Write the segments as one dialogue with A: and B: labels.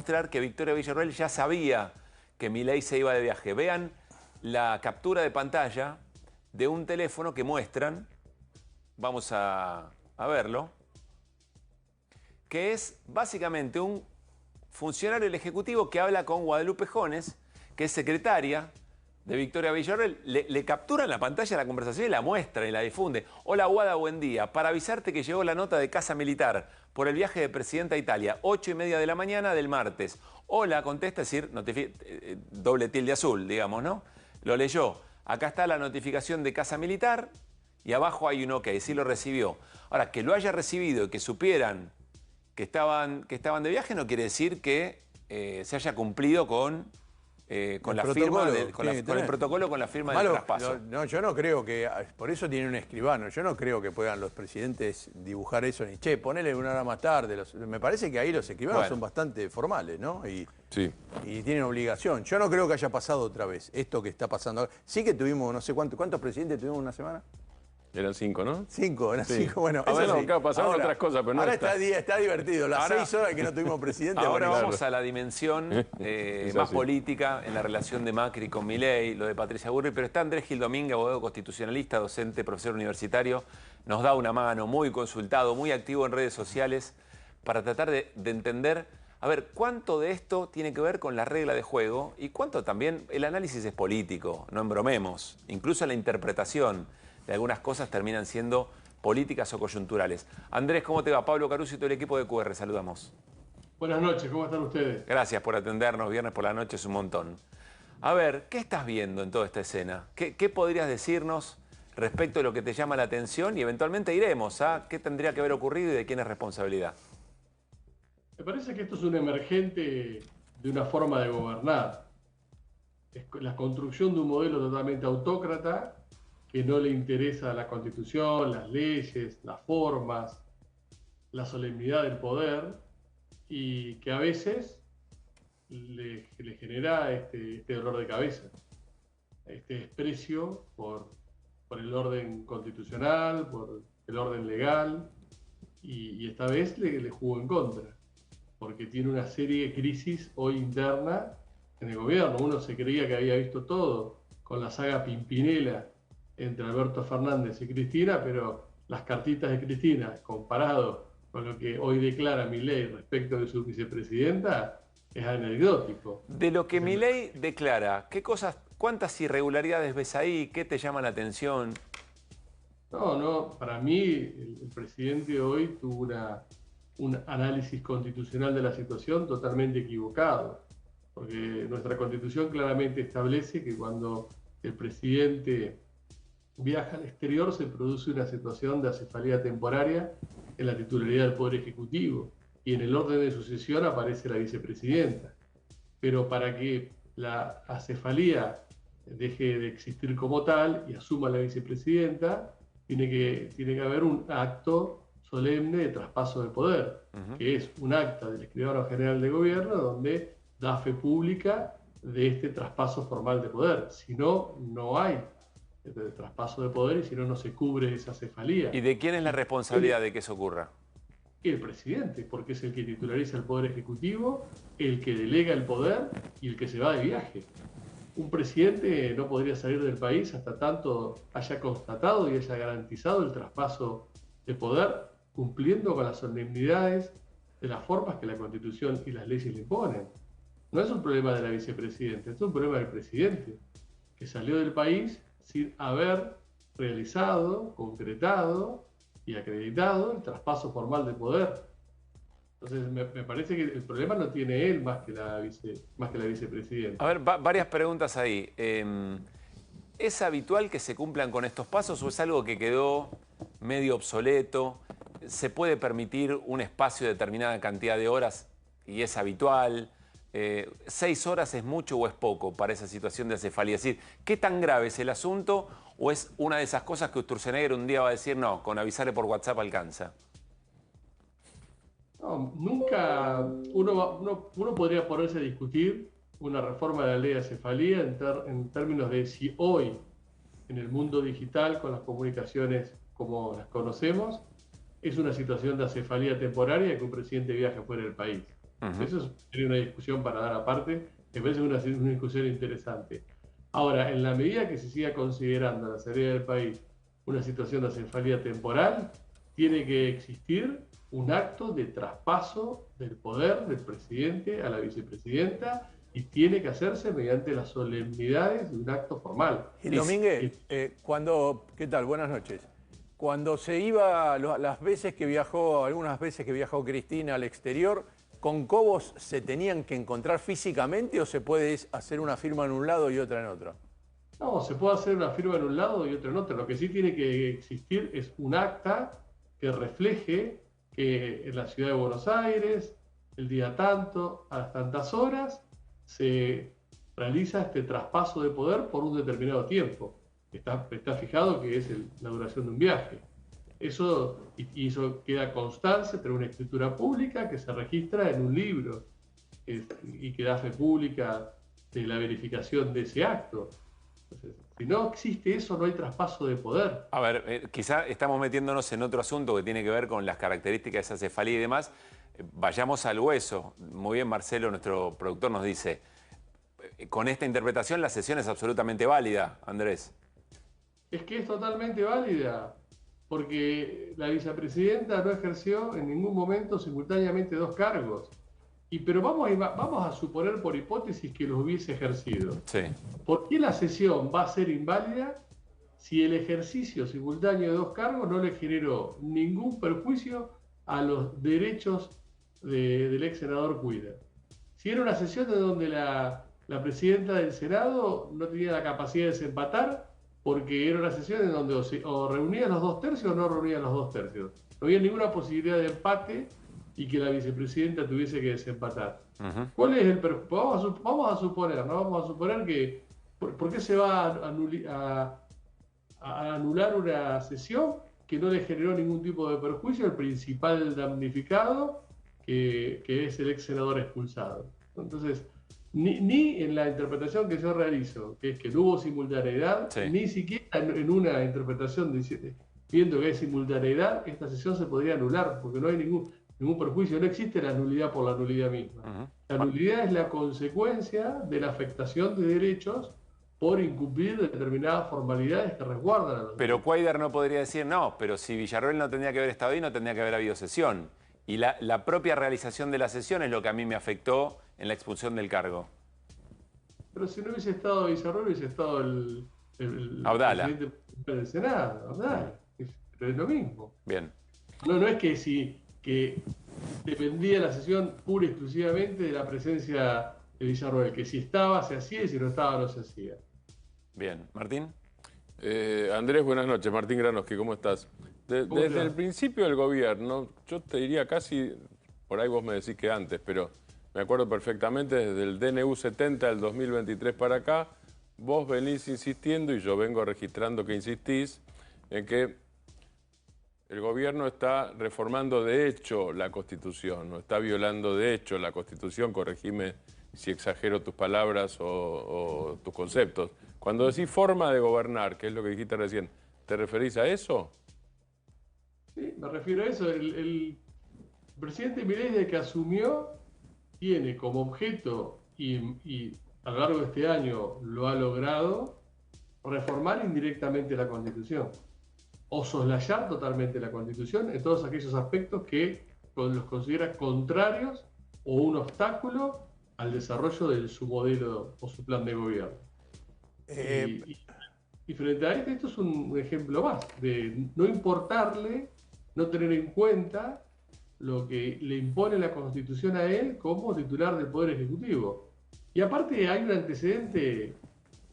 A: demostrar que Victoria Villarroel ya sabía que Milei se iba de viaje. Vean la captura de pantalla de un teléfono que muestran, vamos a verlo, que es básicamente un funcionario del Ejecutivo que habla con Guadalupe Jones, que es secretaria de Victoria Villarroel. Le capturan la pantalla de la conversación y la muestran y la difunde. Hola, Guada, buen día. Para avisarte que llegó la nota de Casa Militar por el viaje de Presidenta a Italia, 8:30 de la mañana del martes. Hola, contesta, es decir, doble tilde azul, digamos, ¿no? Lo leyó. Acá está la notificación de Casa Militar y abajo hay un OK, sí lo recibió. Ahora, que lo haya recibido y que supieran que estaban de viaje no quiere decir que se haya cumplido con la firma, con el protocolo, con la firma del traspaso.
B: No, yo no creo que, por eso tiene un escribano, yo no creo que puedan los presidentes dibujar eso ni, che, ponele una hora más tarde. Me parece que ahí los escribanos son bastante formales, ¿no? Y tienen obligación. Yo no creo que haya pasado otra vez esto que está pasando ahora. Sí que tuvimos, no sé cuántos presidentes tuvimos en una semana.
C: Eran 5, ¿no?
B: 5, eran 5. Bueno,
C: eso sí. Acá pasaron otras cosas, pero no
B: ahora está divertido. Las 6 horas que no tuvimos presidente.
A: Ahora vamos a la dimensión más política en la relación de Macri con Milei, lo de Patricia Bullrich, pero está Andrés Gil Domínguez, abogado constitucionalista, docente, profesor universitario, nos da una mano, muy consultado, muy activo en redes sociales, para tratar de entender, a ver, cuánto de esto tiene que ver con la regla de juego y cuánto también el análisis es político, no embromemos, incluso la interpretación de algunas cosas terminan siendo políticas o coyunturales. Andrés, ¿cómo te va? Pablo Caruso y todo el equipo de QR, saludamos.
D: Buenas noches, ¿cómo están ustedes?
A: Gracias por atendernos, viernes por la noche es un montón. A ver, ¿qué estás viendo en toda esta escena? ¿Qué podrías decirnos respecto de lo que te llama la atención? Y eventualmente iremos a qué tendría que haber ocurrido y de quién es responsabilidad.
D: Me parece que esto es un emergente de una forma de gobernar. Es la construcción de un modelo totalmente autócrata que no le interesa la Constitución, las leyes, las formas, la solemnidad del poder y que a veces le genera este dolor de cabeza, este desprecio por el orden constitucional, por el orden legal y esta vez le jugó en contra porque tiene una serie de crisis hoy interna en el gobierno. Uno se creía que había visto todo con la saga Pimpinela entre Alberto Fernández y Cristina, pero las cartitas de Cristina, comparado con lo que hoy declara Milei respecto de su vicepresidenta, es anecdótico.
A: De lo que Milei declara, ¿cuántas irregularidades ves ahí? ¿Qué te llama la atención?
D: No, para mí el presidente hoy tuvo un análisis constitucional de la situación totalmente equivocado, porque nuestra Constitución claramente establece que cuando el presidente viaja al exterior se produce una situación de acefalía temporaria en la titularidad del Poder Ejecutivo y en el orden de sucesión aparece la vicepresidenta. Pero para que la acefalía deje de existir como tal y asuma la vicepresidenta, tiene que haber un acto solemne de traspaso de poder, que es un acta del escribano general de gobierno donde da fe pública de este traspaso formal de poder. Si no, no hay de traspaso de poder y si no, no se cubre esa cefalía.
A: ¿Y de quién es la responsabilidad de que eso ocurra?
D: El presidente, porque es el que titulariza el Poder Ejecutivo, el que delega el poder y el que se va de viaje. Un presidente no podría salir del país hasta tanto haya constatado y haya garantizado el traspaso de poder, cumpliendo con las solemnidades de las formas que la Constitución y las leyes le imponen. No es un problema de la vicepresidenta, es un problema del presidente, que salió del país sin haber realizado, concretado y acreditado el traspaso formal de poder. Entonces me parece que el problema no tiene él más que la vicepresidenta.
A: A ver, varias preguntas ahí. ¿Es habitual que se cumplan con estos pasos o es algo que quedó medio obsoleto? ¿Se puede permitir un espacio de determinada cantidad de horas y es habitual? 6 horas es mucho o es poco para esa situación de acefalía. Es decir, ¿qué tan grave es el asunto o es una de esas cosas que Sturzenegger un día va a decir, no, con avisarle por WhatsApp alcanza?
D: No, nunca uno podría ponerse a discutir una reforma de la ley de acefalía en términos de si hoy, en el mundo digital, con las comunicaciones como las conocemos, es una situación de acefalía temporaria que un presidente viaje fuera del país. Eso sería una discusión para dar aparte, me parece una discusión interesante. Ahora, en la medida que se siga considerando la salida del país una situación de acefalía temporal, tiene que existir un acto de traspaso del poder del presidente a la vicepresidenta y tiene que hacerse mediante las solemnidades de un acto formal.
B: Y Domínguez, ¿qué tal? Buenas noches. Cuando se iba, algunas veces que viajó Cristina al exterior, ¿con Cobos se tenían que encontrar físicamente o se puede hacer una firma en un lado y otra en otro?
D: No, se puede hacer una firma en un lado y otra en otro. Lo que sí tiene que existir es un acta que refleje que en la ciudad de Buenos Aires, el día tanto, a las tantas horas, se realiza este traspaso de poder por un determinado tiempo. Está fijado que es la duración de un viaje. Eso queda constancia, pero una escritura pública que se registra en un libro y que da fe pública de la verificación de ese acto. Entonces, si no existe eso, no hay traspaso de poder.
A: A ver, quizá estamos metiéndonos en otro asunto que tiene que ver con las características de esa cefalía y demás. Vayamos al hueso. Muy bien, Marcelo, nuestro productor, nos dice, con esta interpretación la sesión es absolutamente válida, Andrés.
D: Es que es totalmente válida, porque la vicepresidenta no ejerció en ningún momento simultáneamente dos cargos. Pero vamos a suponer por hipótesis que los hubiese ejercido.
A: Sí.
D: ¿Por qué la sesión va a ser inválida si el ejercicio simultáneo de dos cargos no le generó ningún perjuicio a los derechos del ex senador Cuida? Si era una sesión de donde la presidenta del Senado no tenía la capacidad de desempatar, porque era una sesión en donde o reunían los 2/3 o no reunían los 2/3. No había ninguna posibilidad de empate y que la vicepresidenta tuviese que desempatar. ¿Cuál es el vamos a suponer, ¿no? Vamos a suponer que ¿por qué se va a anular una sesión que no le generó ningún tipo de perjuicio al principal damnificado, que es el ex senador expulsado? Entonces, ni en la interpretación que yo realizo, que es que no hubo simultaneidad, sí, ni siquiera en una interpretación viendo que hay simultaneidad, esta sesión se podría anular, porque no hay ningún perjuicio, no existe la nulidad por la nulidad misma. La nulidad es la consecuencia de la afectación de derechos por incumplir determinadas formalidades que resguardan a los
A: Pero Cuéllar no podría decir, no, pero si Villarroel no tendría que haber estado ahí, no tendría que haber habido sesión. Y la propia realización de la sesión es lo que a mí me afectó en la expulsión del cargo.
D: Pero si no hubiese estado Villarroel, hubiese estado el presidente del Senado, Abdala. Pero es lo mismo.
A: Bien.
D: No es que dependía la sesión pura y exclusivamente de la presencia de Villarroel, que si estaba se hacía y si no estaba no se hacía.
A: Bien. ¿Martín?
C: Andrés, buenas noches. Martín Granoski, ¿cómo estás? Desde el principio del gobierno, yo te diría casi, por ahí vos me decís que antes, pero me acuerdo perfectamente, desde el DNU 70 del 2023 para acá, vos venís insistiendo y yo vengo registrando que insistís en que el gobierno está reformando de hecho la Constitución, no está violando de hecho la Constitución, corregime si exagero tus palabras o tus conceptos. Cuando decís forma de gobernar, que es lo que dijiste recién, ¿te referís a eso?
D: Sí, me refiero a eso. El presidente Milei, desde que asumió, tiene como objeto, y a lo largo de este año lo ha logrado, reformar indirectamente la Constitución o soslayar totalmente la Constitución en todos aquellos aspectos que los considera contrarios o un obstáculo al desarrollo de su modelo o su plan de gobierno. Y frente a esto es un ejemplo más de no importarle, no tener en cuenta lo que le impone la Constitución a él como titular del Poder Ejecutivo. Y aparte hay un antecedente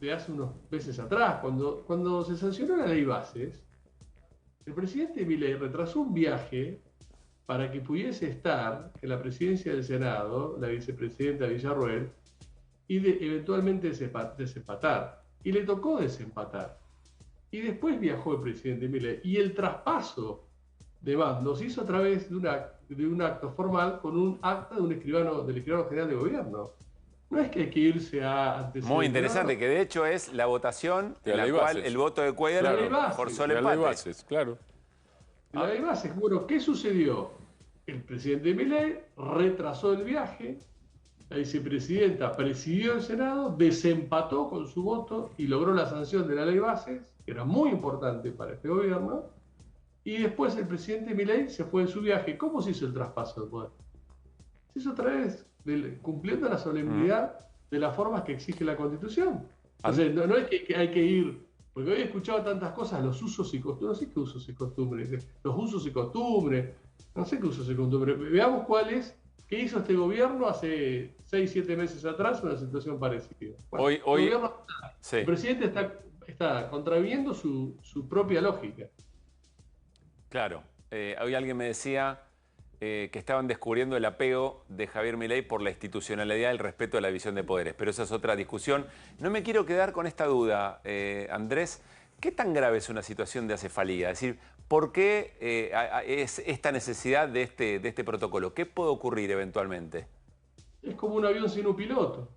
D: de hace unos meses atrás, cuando se sancionó la ley Bases, el presidente Milei retrasó un viaje para que pudiese estar en la presidencia del Senado, la vicepresidenta Villarroel, y eventualmente desempatar. Y le tocó desempatar. Y después viajó el presidente Milei. Y el traspaso de mando se hizo a través de un acto formal con un acta del escribano general de gobierno. No es que hay que irse a antecedentes.
A: Muy interesante, que de hecho es la votación en la cual el voto de Cuéllar forzó el empate.
C: Claro.
D: La ley Bases. Bueno, ¿qué sucedió? el presidente Milei retrasó el viaje, la vicepresidenta presidió el Senado, desempató con su voto y logró la sanción de la ley Bases, que era muy importante para este gobierno, y después el presidente Milei se fue de su viaje. ¿Cómo se hizo el traspaso de poder? Se hizo otra vez, cumpliendo la solemnidad de las formas que exige la Constitución. Entonces, no es que hay que ir, porque hoy he escuchado tantas cosas, los usos y costumbres, no sé qué usos y costumbres, los usos y costumbres, no sé qué usos y costumbres. Veamos qué hizo este gobierno hace 6, 7 meses atrás en una situación parecida. Bueno, el presidente está contraviendo su propia lógica.
A: Claro. Hoy alguien me decía que estaban descubriendo el apego de Javier Milei por la institucionalidad y el respeto a la división de poderes. Pero esa es otra discusión. No me quiero quedar con esta duda, Andrés. ¿Qué tan grave es una situación de acefalía? Es decir, ¿por qué es esta necesidad de este protocolo? ¿Qué puede ocurrir eventualmente?
D: Es como un avión sin un piloto.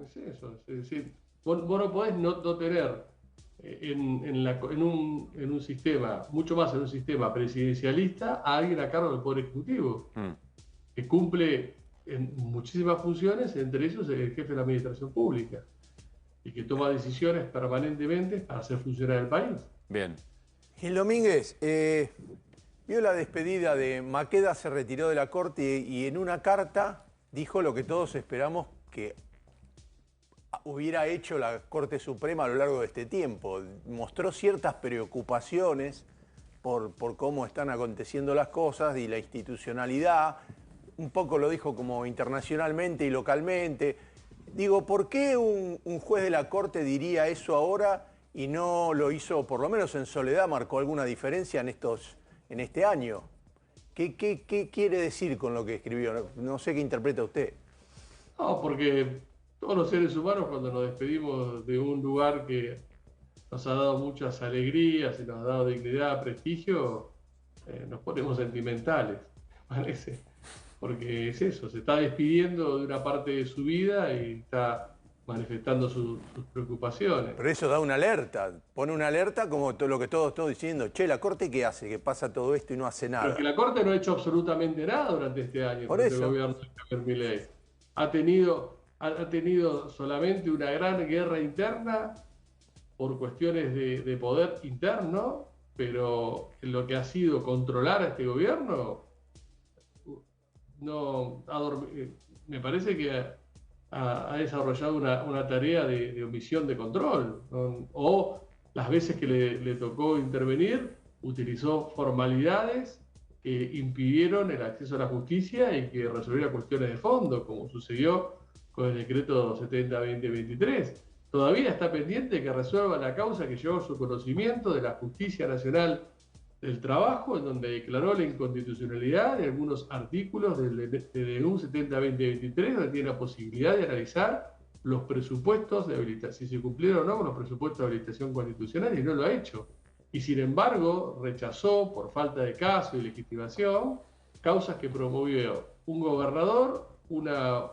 D: Es eso. Es decir, vos no podés no tener en un sistema, mucho más en un sistema presidencialista, a alguien a cargo del Poder Ejecutivo, que cumple en muchísimas funciones, entre ellos el jefe de la Administración Pública, y que toma decisiones permanentemente para hacer funcionar el país.
A: Bien.
B: Gil Domínguez, vio la despedida de Maqueda, se retiró de la Corte y en una carta dijo lo que todos esperamos que hubiera hecho la Corte Suprema a lo largo de este tiempo. Mostró ciertas preocupaciones por cómo están aconteciendo las cosas y la institucionalidad. Un poco lo dijo como internacionalmente y localmente. Digo, ¿por qué un juez de la Corte diría eso ahora y no lo hizo, por lo menos en soledad, marcó alguna diferencia en este año? ¿Qué quiere decir con lo que escribió? No sé qué interpreta usted.
D: No, porque todos los seres humanos, cuando nos despedimos de un lugar que nos ha dado muchas alegrías y nos ha dado dignidad, prestigio, nos ponemos sentimentales, parece. Porque es eso, se está despidiendo de una parte de su vida y está manifestando sus preocupaciones.
B: Pero eso da una alerta, pone una alerta como todo lo que todos están diciendo. Che, ¿la Corte qué hace? Que pasa todo esto y no hace nada.
D: Pero que la Corte no ha hecho absolutamente nada durante este año.
B: Por eso.
D: El gobierno de Javier Milei ha tenido solamente una gran guerra interna por cuestiones de poder interno, pero en lo que ha sido controlar a este gobierno, me parece que ha desarrollado una tarea de omisión de control, ¿no? O las veces que le tocó intervenir, utilizó formalidades que impidieron el acceso a la justicia y que resolviera cuestiones de fondo, como sucedió con el decreto 70-2023. Todavía está pendiente que resuelva la causa que llevó a su conocimiento de la Justicia Nacional del Trabajo, en donde declaró la inconstitucionalidad de algunos artículos del DNU 70-2023, donde tiene la posibilidad de analizar los presupuestos de habilitación, si se cumplieron o no con los presupuestos de habilitación constitucional, y no lo ha hecho. Y sin embargo, rechazó, por falta de caso y legitimación, causas que promovió un gobernador, una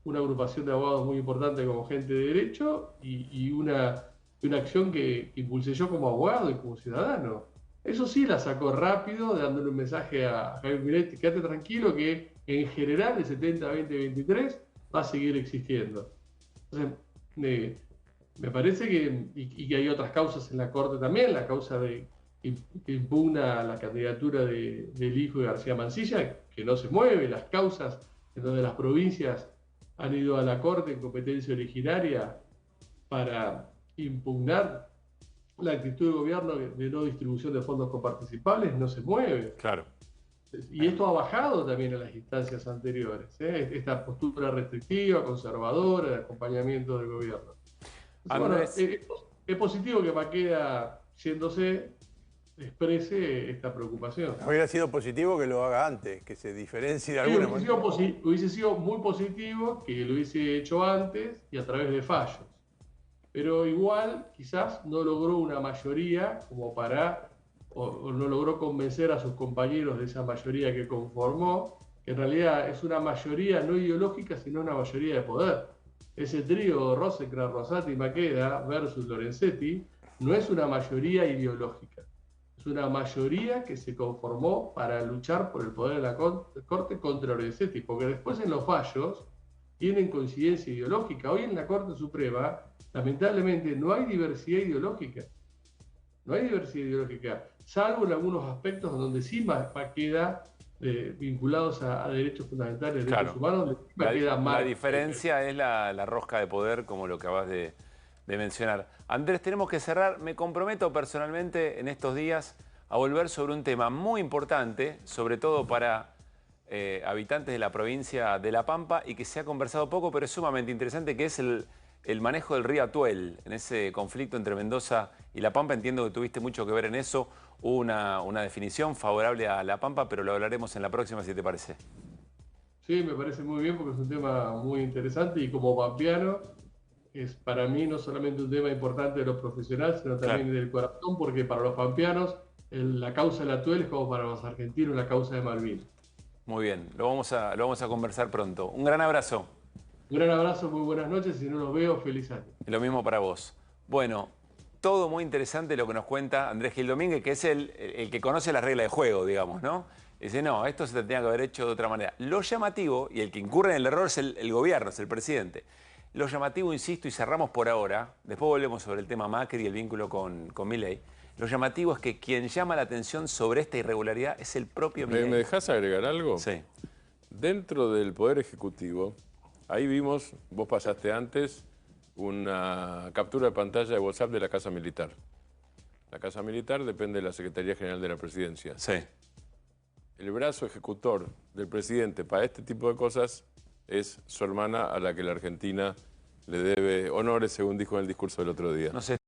D: agrupación de abogados muy importante como Gente de Derecho y una acción que impulsé yo como abogado y como ciudadano. Eso sí la sacó rápido, dándole un mensaje a Javier Milei: quédate tranquilo que en general el 70-2023 va a seguir existiendo. Entonces, me parece que hay otras causas en la Corte también, la causa que impugna la candidatura del hijo de García Mansilla, que no se mueve, las causas en donde las provincias han ido a la Corte en competencia originaria para impugnar la actitud del gobierno de no distribución de fondos coparticipables, no se mueve.
A: Claro.
D: Y esto ha bajado también en las instancias anteriores, esta postura restrictiva, conservadora, de acompañamiento del gobierno. Entonces, bueno, es positivo que Maqueda, yéndose, exprese esta preocupación.
B: Hubiera sido positivo que lo haga antes, que se diferencie de alguna manera.
D: Hubiese sido muy positivo que lo hubiese hecho antes y a través de fallos. Pero igual quizás no logró una mayoría como o no logró convencer a sus compañeros de esa mayoría que conformó, que en realidad es una mayoría no ideológica, sino una mayoría de poder. Ese trío Rosenkrantz, Rosati y Maqueda versus Lorenzetti no es una mayoría ideológica, es Es una mayoría que se conformó para luchar por el poder de la Corte contra Lorenzetti, porque después en los fallos tienen coincidencia ideológica. Hoy en la Corte Suprema, lamentablemente, no hay diversidad ideológica. No hay diversidad ideológica, salvo en algunos aspectos donde sí queda vinculados a derechos fundamentales, derechos humanos, donde queda más.
A: La diferencia es la rosca de poder, como lo que acabas de mencionar. Andrés, tenemos que cerrar. Me comprometo personalmente en estos días a volver sobre un tema muy importante, sobre todo para habitantes de la provincia de La Pampa, y que se ha conversado poco, pero es sumamente interesante, que es el manejo del río Atuel, en ese conflicto entre Mendoza y La Pampa. Entiendo que tuviste mucho que ver en eso. Hubo una definición favorable a La Pampa, pero lo hablaremos en la próxima, si te parece.
D: Sí, me parece muy bien porque es un tema muy interesante y como pampeano es para mí no solamente un tema importante de lo profesional, sino también del corazón, porque para los pampeanos la causa del Atuel es como para los argentinos la causa de Malvinas.
A: Muy bien, lo vamos a conversar pronto. Un gran abrazo.
D: Un gran abrazo, muy buenas noches. Si no los veo, feliz año.
A: Y lo mismo para vos. Bueno, todo muy interesante lo que nos cuenta Andrés Gil Domínguez, que es el que conoce las reglas de juego, digamos, ¿no? Dice, no, esto se tendría que haber hecho de otra manera. Lo llamativo, y el que incurre en el error es el gobierno, es el presidente. Lo llamativo, insisto, y cerramos por ahora, después volvemos sobre el tema Macri y el vínculo con Milei. Lo llamativo es que quien llama la atención sobre esta irregularidad es el propio Milei.
C: ¿Me dejás agregar algo?
A: Sí.
C: Dentro del Poder Ejecutivo, ahí vimos, vos pasaste antes, una captura de pantalla de WhatsApp de la Casa Militar. La Casa Militar depende de la Secretaría General de la Presidencia.
A: Sí.
C: El brazo ejecutor del presidente para este tipo de cosas es su hermana, a la que la Argentina le debe honores, según dijo en el discurso del otro día.
A: No sé.